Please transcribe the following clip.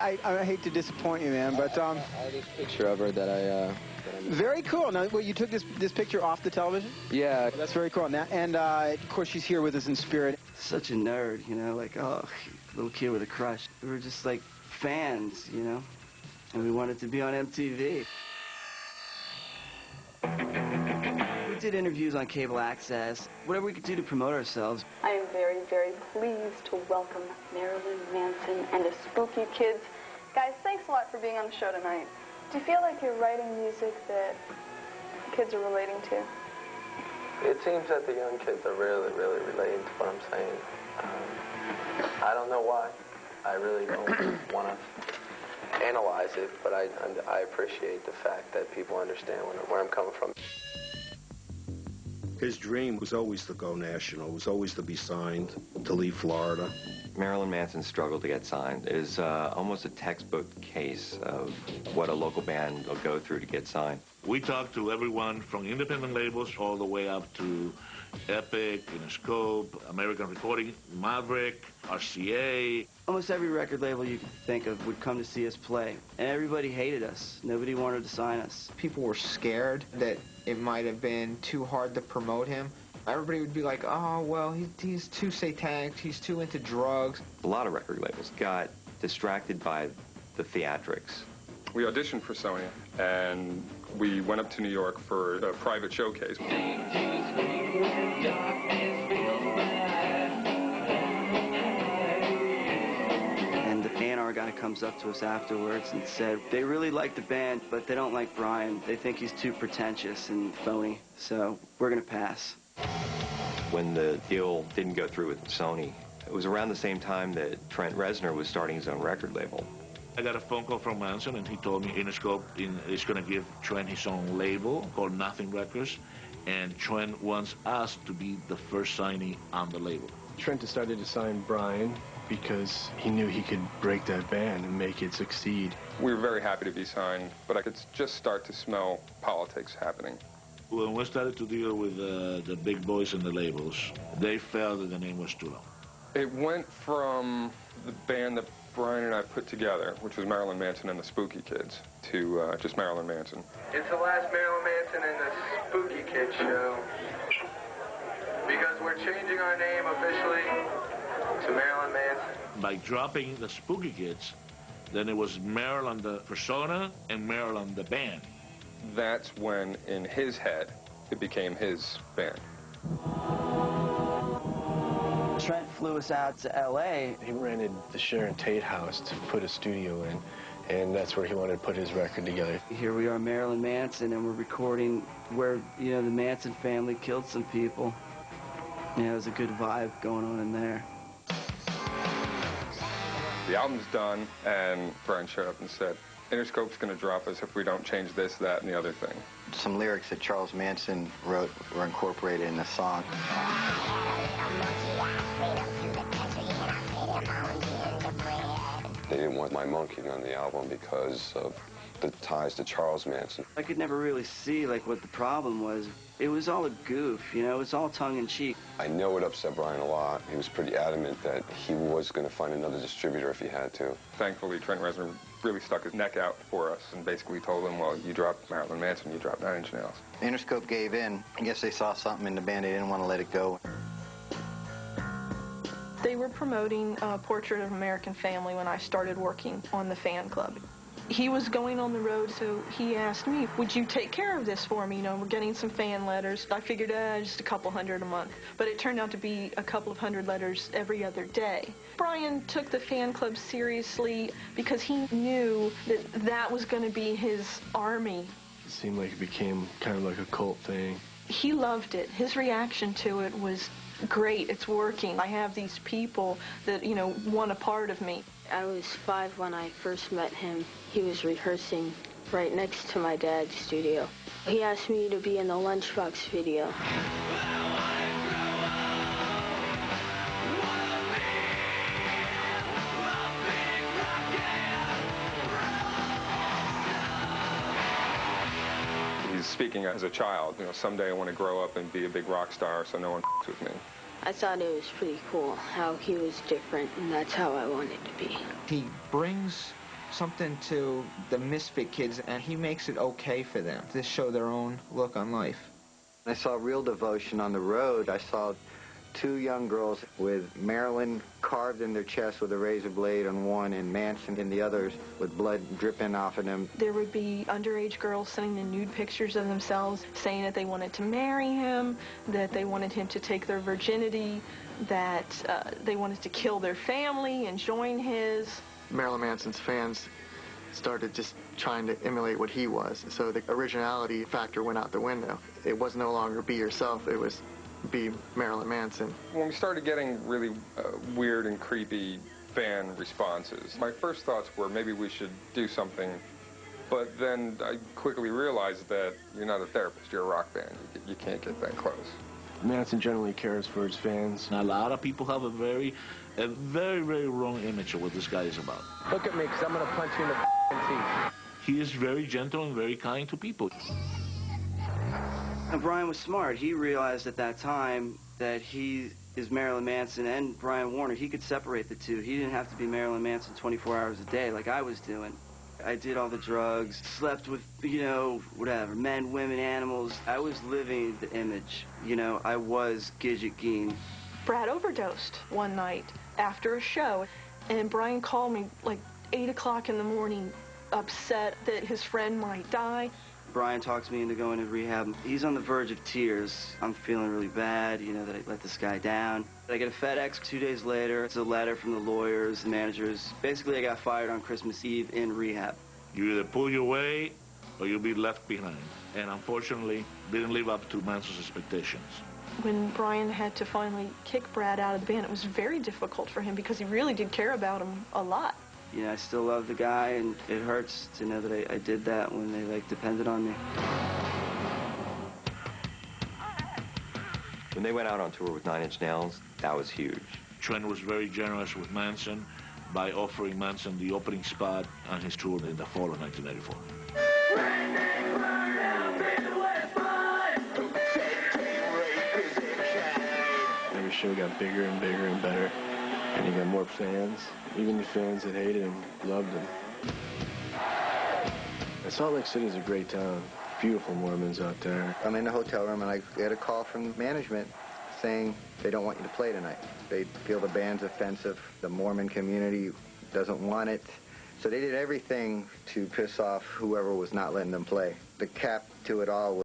I hate to disappoint you, man, but I have this picture of her that I very cool. Now, what, you took this picture off the television? Yeah. That's very cool. Now, and of course, she's here with us in spirit. Such a nerd, you know, like, oh, little kid with a crush. We were just like fans, you know, and we wanted to be on MTV. We did interviews on cable access, whatever we could do to promote ourselves. I am very, very pleased to welcome Marilyn Manson and the Spooky Kids. Guys, thanks a lot for being on the show tonight. Do you feel like you're writing music that kids are relating to? It seems that the young kids are really, really relating to what I'm saying. I don't know why. I really don't want to analyze it, but I appreciate the fact that people understand where I'm coming from. His dream was always to go national, was always to be signed, to leave Florida. Marilyn Manson's struggle to get signed is almost a textbook case of what a local band will go through to get signed. We talked to everyone from independent labels all the way up to Epic, Interscope, American Recording, Maverick, RCA. Almost every record label you could think of would come to see us play, and everybody hated us. Nobody wanted to sign us. People were scared that it might have been too hard to promote him. Everybody would be like, oh, well, he's too satanic, he's too into drugs. A lot of record labels got distracted by the theatrics. We auditioned for Sony, and we went up to New York for a private showcase. And the A&R guy comes up to us afterwards and said, they really like the band, but they don't like Brian. They think he's too pretentious and phony, so we're going to pass. When the deal didn't go through with Sony, it was around the same time that Trent Reznor was starting his own record label. I got a phone call from Manson, and he told me Interscope is going to give Trent his own label called Nothing Records, and Trent wants us to be the first signee on the label. Trent decided to sign Brian because he knew he could break that band and make it succeed. We were very happy to be signed, but I could just start to smell politics happening. When we started to deal with the big boys and the labels, they felt that the name was too long. It went from the band that Brian and I put together, which was Marilyn Manson and the Spooky Kids, to just Marilyn Manson. It's the last Marilyn Manson and the Spooky Kids show, because we're changing our name officially to Marilyn Manson. By dropping the Spooky Kids, then it was Marilyn the persona and Marilyn the band. That's when, in his head, it became his band. Trent flew us out to L.A. He rented the Sharon Tate house to put a studio in, and that's where he wanted to put his record together. Here we are, Marilyn Manson, and we're recording where, you know, the Manson family killed some people. Yeah, it was a good vibe going on in there. The album's done, and Brian showed up and said, Interscope's going to drop us if we don't change this, that, and the other thing. Some lyrics that Charles Manson wrote were incorporated in the song. They didn't want my monkeying on the album because of the ties to Charles Manson. I could never really see, like, what the problem was. It was all a goof, you know, it was all tongue-in-cheek. I know it upset Brian a lot. He was pretty adamant that he was going to find another distributor if he had to. Thankfully, Trent Reznor really stuck his neck out for us and basically told him, well, you dropped Marilyn Manson, you dropped 9 Inch Nails. Interscope gave in. I guess they saw something in the band. They didn't want to let it go. They were promoting Portrait of American Family when I started working on the fan club. He was going on the road, so he asked me, would you take care of this for me? You know, we're getting some fan letters. I figured just a couple hundred a month, but it turned out to be a couple of hundred letters every other day. Brian took the fan club seriously because he knew that that was going to be his army. It seemed like it became kind of like a cult thing. He loved it. His reaction to it was great. It's working. I have these people that, you know, want a part of me. I was 5 when I first met him. He was rehearsing right next to my dad's studio. He asked me to be in the Lunchbox video. He's speaking as a child. You know, someday I want to grow up and be a big rock star so no one with me. I thought it was pretty cool how he was different, and that's how I wanted to be. He brings something to the misfit kids, and he makes it okay for them to show their own look on life. I saw real devotion on the road. I saw two young girls with Marilyn carved in their chest with a razor blade on one and Manson in the others with blood dripping off of them. There would be underage girls sending in nude pictures of themselves saying that they wanted to marry him, that they wanted him to take their virginity, that they wanted to kill their family and join his. Marilyn Manson's fans started just trying to emulate what he was, so the originality factor went out the window. It was no longer be yourself, it was be Marilyn Manson. When we started getting really weird and creepy fan responses, my first thoughts were maybe we should do something, but then I quickly realized that you're not a therapist, you're a rock band. You can't get that close. Manson generally cares for his fans. A lot of people have a very, very wrong image of what this guy is about. Look at me, because I'm going to punch you in the teeth. He is very gentle and very kind to people. And Brian was smart. He realized at that time that he is Marilyn Manson and Brian Warner. He could separate the two. He didn't have to be Marilyn Manson 24 hours a day like I was doing. I did all the drugs, slept with, you know, whatever, men, women, animals. I was living the image. You know, I was Gidget Geen. Brad overdosed one night after a show, and Brian called me like 8 o'clock in the morning, upset that his friend might die. Brian talks me into going to rehab. He's on the verge of tears. I'm feeling really bad, you know, that I let this guy down. I get a FedEx 2 days later. It's a letter from the lawyers, the managers. Basically, I got fired on Christmas Eve in rehab. You either pull your way or you'll be left behind. And unfortunately, didn't live up to Manson's expectations. When Brian had to finally kick Brad out of the band, it was very difficult for him because he really did care about him a lot. You know, I still love the guy, and it hurts to know that I did that when they, like, depended on me. When they went out on tour with 9 Inch Nails, that was huge. Trent was very generous with Manson by offering Manson the opening spot on his tour in the fall of 1984. Every show got bigger and bigger and better, and he got more fans. Even the fans that hated him loved him. Salt Lake City is a great town. Beautiful Mormons out there. I'm in the hotel room and I get a call from management saying they don't want you to play tonight. They feel the band's offensive. The Mormon community doesn't want it. So they did everything to piss off whoever was not letting them play. The cap to it all was